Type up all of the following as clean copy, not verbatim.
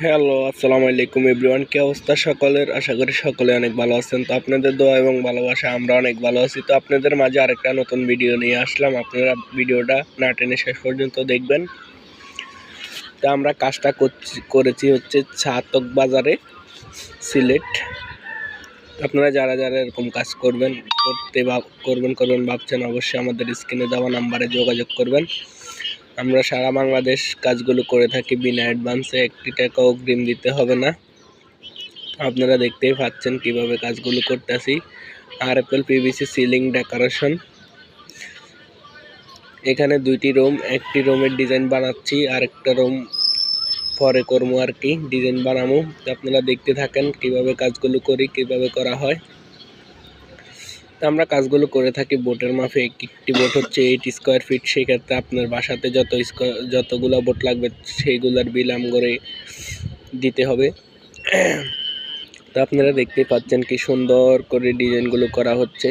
Hello, আসসালামু আলাইকুম everyone. কি অবস্থা সকলের? আশা করি সকলে অনেক ভালো আছেন। তো আপনাদের দোয়া এবং ভালোবাসা আমরা অনেক ভালো আছি। তো আপনাদের মাঝে আরেকটা নতুন ভিডিও নিয়ে আসলাম। আপনারা ভিডিওটা না টেনে শেষ পর্যন্ত দেখবেন। তো আমরা কাজটা করেছি হচ্ছে ছাতক বাজারে, সিলেট। আপনারা যারা যারা এরকম কাজ করবেন ভাবছেন, অবশ্যই আমাদের স্ক্রিনে দেওয়া নাম্বারে যোগাযোগ করবেন। আমরা সারা বাংলাদেশ কাজগুলো করে থাকি বিনা অ্যাডভান্সে, 1 টাকাও অগ্রিম দিতে হবে না। আপনারা দেখতেই পাচ্ছেন কিভাবে কাজগুলো করতেছি। RFL PVC ceiling decoration. এখানে 2টি রুম, একটি রুমের ডিজাইন বানাচ্ছি, আরেকটা রুম পরে করবো আর কি, ডিজাইন বানাবো। আপনারা দেখতে থাকেন কিভাবে কাজগুলো করি, কিভাবে করা হয়। তো আমরা কাজগুলো করে থাকি বোটের মাপে। একটি বোট হচ্ছে 8 স্কোয়ার ফিট। সেক্ষেত্রে আপনার বাসাতে যতগুলো বোট লাগবে সেইগুলোর বিল করে দিতে হবে। তো আপনারা দেখতে পাচ্ছেন কি সুন্দর করে ডিজাইনগুলো করা হচ্ছে।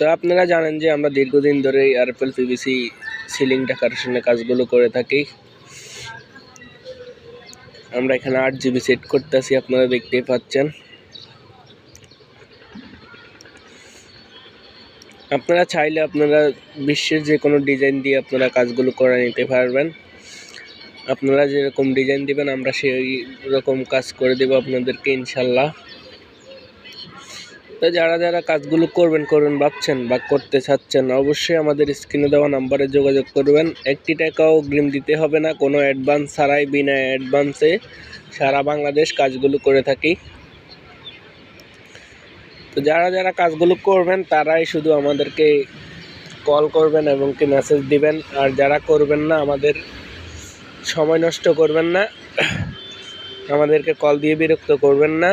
তো আপনারা জানেন যে আমরা দীর্ঘদিন ধরে RFL PVC সিলিং ডেকোরেশনের কাজগুলো করে থাকি। আমরা এখানে 8 GB সেট করতেছি, আপনারা দেখতেই পাচ্ছেন। আপনারা চাইলে আপনারা বিশ্বের যে কোনো ডিজাইন দিয়ে আপনারা কাজগুলো করে নিতে পারবেন। আপনারা যেরকম ডিজাইন দিবেন আমরা সেই রকম কাজ করে দেব আপনাদেরকে ইনশাল্লাহ। তো যারা যারা কাজগুলো করবেন ভাবছেন বা করতে চাচ্ছেন, অবশ্যই আমাদের স্ক্রিনে দেওয়া নাম্বারে যোগাযোগ করবেন। 1 টাকাও অগ্রিম দিতে হবে না, কোনো অ্যাডভান্স ছাড়াই বিনা অ্যাডভান্সে সারা বাংলাদেশ কাজগুলো করে থাকি। তো যারা যারা কাজগুলো করবেন তারাই শুধু আমাদেরকে কল করবেন এবং কি মেসেজ দিবেন। আর যারা করবেন না, আমাদের সময় নষ্ট করবেন না, আমাদেরকে কল দিয়ে বিরক্ত করবেন না।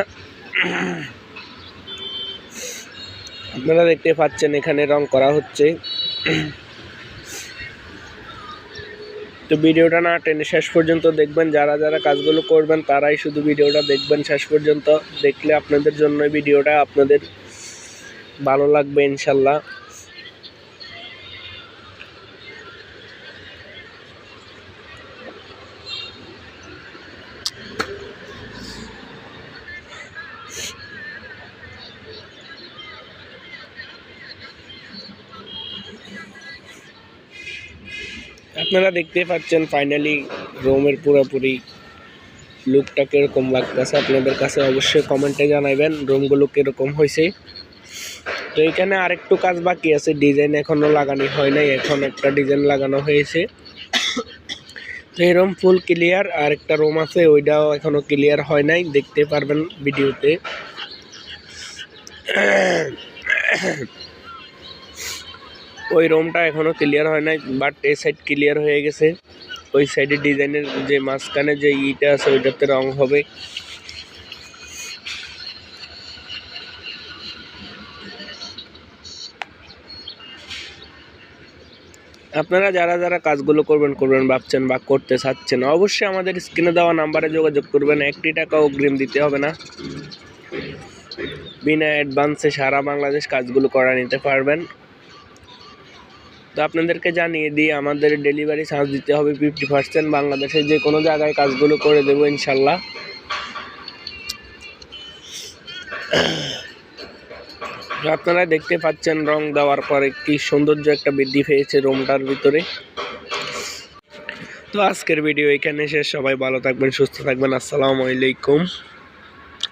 আপনারা দেখতে পাচ্ছেন এখানে রং করা হচ্ছে। তো ভিডিওটা না টেনে শেষ পর্যন্ত দেখবেন। যারা যারা কাজগুলো করবেন তারাই শুধু ভিডিওটা দেখবেন শেষ পর্যন্ত। দেখলে আপনাদের জন্য ভিডিওটা আপনাদের ভালো লাগবে ইনশাল্লাহ। আপনারা দেখতে পাচ্ছেন ফাইনালি রুমের পুরোপুরি লুকটা কীরকম লাগতেছে আপনাদের কাছে, অবশ্যই কমেন্টে জানাবেন রুমগুলো কীরকম হয়েছে। তো এখানে আরেকটু কাজ বাকি আছে, ডিজাইন এখনও লাগানো হয় নাই, এখন একটা ডিজাইন লাগানো হয়েছে। তো এই রুম ফুল ক্লিয়ার, আর একটা রুম আছে ওইটাও এখনও ক্লিয়ার হয় নাই, দেখতে পারবেন ভিডিওতে। ওই রুমটা এখনও ক্লিয়ার হয় নাই, বাট এই সাইড ক্লিয়ার হয়ে গেছে। ওই সাইডের ডিজাইনের যে মাঝখানে যে ইটা আছে ওইটাতে রং হবে। আপনারা যারা যারা কাজগুলো করবেন ভাবছেন বা করতে চাচ্ছেন, অবশ্যই আমাদের স্ক্রিনে দেওয়া নাম্বারে যোগাযোগ করবেন। 1 টাকা অগ্রিম দিতে হবে না, বিনা অ্যাডভান্সে সারা বাংলাদেশ কাজগুলো করা নিতে পারবেন। তো আপনাদেরকে জানিয়ে দিই, আমাদের ডেলিভারি চার্জ দিতে হবে 50%। বাংলাদেশের যে কোনো জায়গায় কাজগুলো করে দেবো ইনশাল্লাহ। আপনারা দেখতে পাচ্ছেন রং দেওয়ার পরে কি সৌন্দর্য একটা বৃদ্ধি পেয়েছে রুমটার ভিতরে। তো আজকের ভিডিও এখানে শেষ। সবাই ভালো থাকবেন, সুস্থ থাকবেন। আসসালামু আলাইকুম,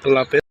আল্লাহ হাফেজ।